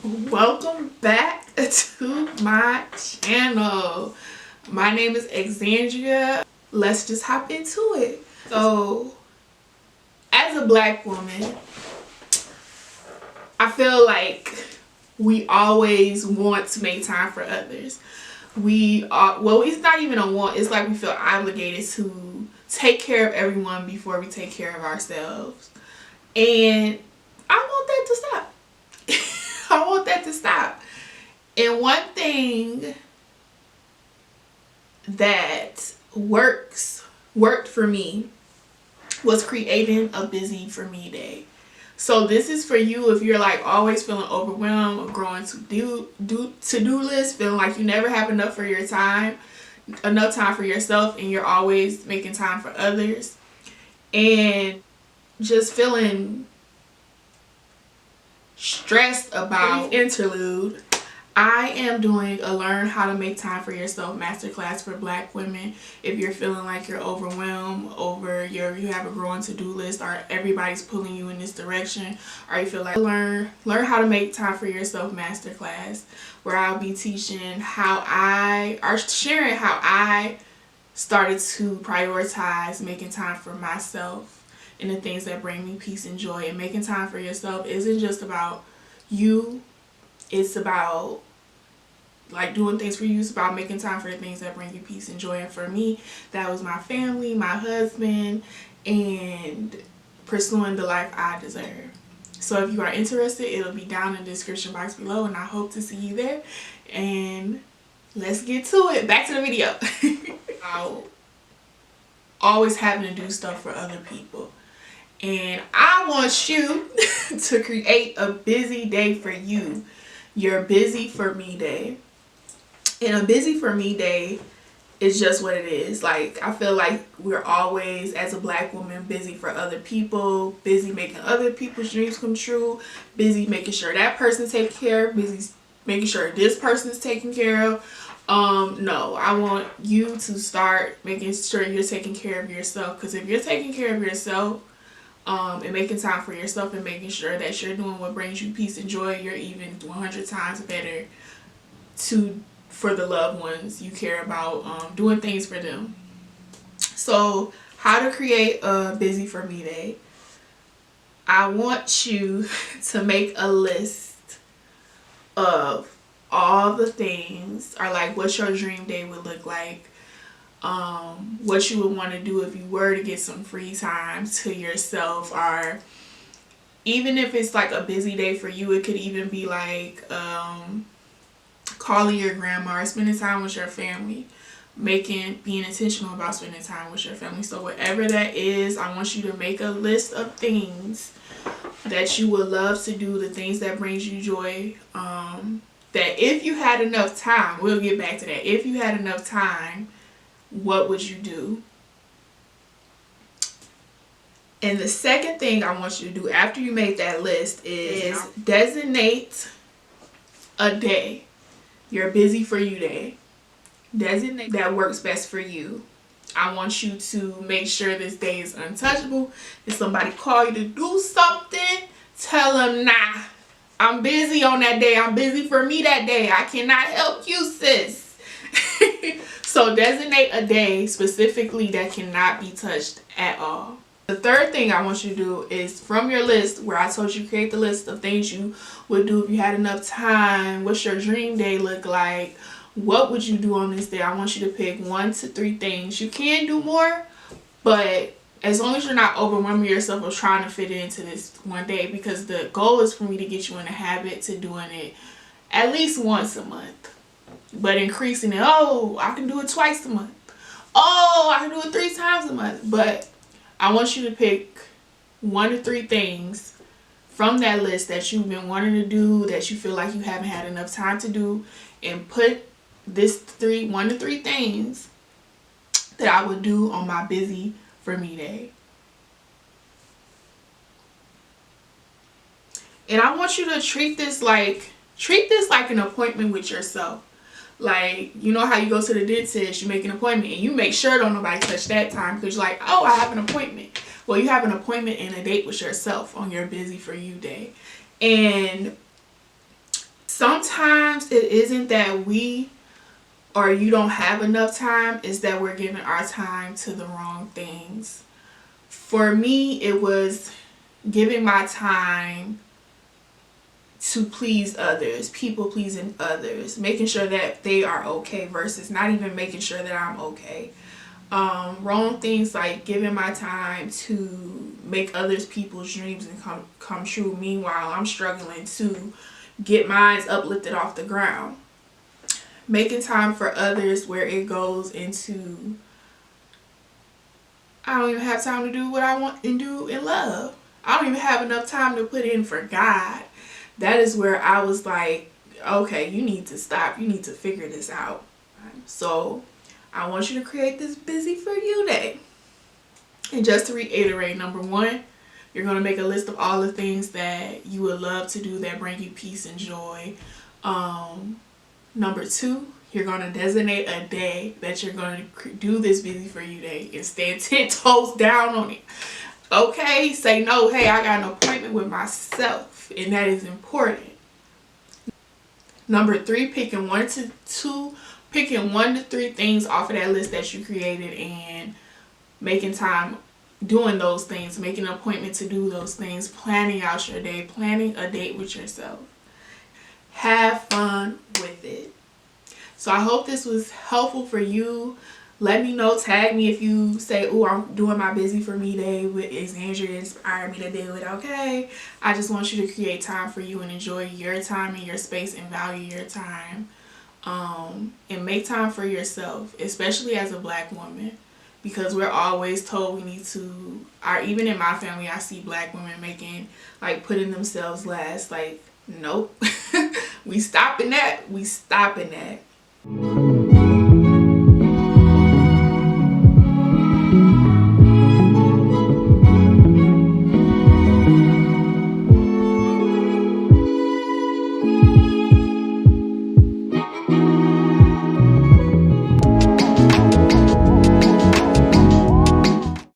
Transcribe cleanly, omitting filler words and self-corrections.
Welcome back to my channel. My name is Exandria. Let's just hop into it. So, as a black woman, I feel like we always want to make time for others. Well, it's not even a want, it's like we feel obligated to take care of everyone before we take care of ourselves. And I want that to stop. I want that to stop. And one thing that worked for me was creating a busy for me day. So this is for you if you're like always feeling overwhelmed or growing to-do list, feeling like you never have enough for your time, enough time for yourself, and you're always making time for others, and just feeling stressed about interlude. I am doing a learn how to make time for yourself masterclass for black women. If you're feeling like you're overwhelmed you have a growing to-do list, or everybody's pulling you in this direction, or you feel like learn how to make time for yourself masterclass, where I'll be teaching sharing how I started to prioritize making time for myself and the things that bring me peace and joy. And making time for yourself isn't just about you. It's about like doing things for you. It's about making time for the things that bring you peace and joy. And for me, that was my family, my husband, and pursuing the life I deserve. So if you are interested, it'll be down in the description box below, and I hope to see you there. And let's get to it. Back to the video. About always having to do stuff for other people. And I want you to create a busy day for you. Your busy for me day. And a busy for me day is just what it is. Like, I feel like we're always, as a black woman, busy for other people, busy making other people's dreams come true, busy making sure that person's taken care of, busy making sure this person's taken care of. No, I want you to start making sure you're taking care of yourself. Because if you're taking care of yourself, and making time for yourself and making sure that you're doing what brings you peace and joy, you're even 100 times better for the loved ones you care about, doing things for them. So, how to create a busy for me day. I want you to make a list of all the things, or like what your dream day would look like. What you would want to do if you were to get some free time to yourself, or even if it's like a busy day for you, it could even be like calling your grandma or spending time with your family, being intentional about spending time with your family. So whatever that is, I want you to make a list of things that you would love to do, the things that brings you joy, that if you had enough time, we'll get back to that, if you had enough time, what would you do? And the second thing I want you to do after you make that list is designate a day, your busy for you day. Designate that works best for you. I want you to make sure this day is untouchable. If somebody call you to do something, tell them, nah, I'm busy on that day. I'm busy for me that day. I cannot help you, sis. So designate a day specifically that cannot be touched at all. The third thing I want you to do is, from your list where I told you create the list of things you would do if you had enough time, what's your dream day look like, what would you do on this day. I want you to pick 1 to 3 things. You can do more, but as long as you're not overwhelming yourself of trying to fit into this one day, because the goal is for me to get you in a habit to doing it at least once a month. But increasing it, oh, I can do it twice a month. Oh, I can do it 3 times a month. But I want you to pick 1 to 3 things from that list that you've been wanting to do, that you feel like you haven't had enough time to do, and put 1 to 3 things that I would do on my busy for me day. And I want you to treat this like an appointment with yourself. Like, you know how you go to the dentist, you make an appointment, and you make sure don't nobody touch that time because you're like, oh, I have an appointment. Well, you have an appointment and a date with yourself on your busy for you day. And sometimes it isn't that we or you don't have enough time, it's that we're giving our time to the wrong things. For me, it was giving my time to please others, people pleasing others, making sure that they are okay versus not even making sure that I'm okay. Wrong things like giving my time to make others people's dreams and come true. Meanwhile, I'm struggling to get mine uplifted off the ground. Making time for others where it goes into I don't even have time to do what I want and do in love. I don't even have enough time to put in for God. That is where I was like, okay, you need to stop. You need to figure this out. So I want you to create this busy for you day. And just to reiterate, number one, you're going to make a list of all the things that you would love to do that bring you peace and joy. Number two, you're going to designate a day that you're going to do this busy for you day and stand 10 toes down on it. Okay, say no, hey, I got an appointment with myself, and that is important. Number three, picking one to three things off of that list that you created and making time doing those things, making an appointment to do those things, planning out your day, planning a date with yourself. Have fun with it. So I hope this was helpful for you. Let me know, tag me if you say, oh, I'm doing my busy for me day with Xandria, inspired me to do it. Okay, I just want you to create time for you and enjoy your time and your space and value your time. And make time for yourself, especially as a Black woman, because we're always told we need to, even in my family, I see Black women putting themselves last. Like, nope. We stopping that.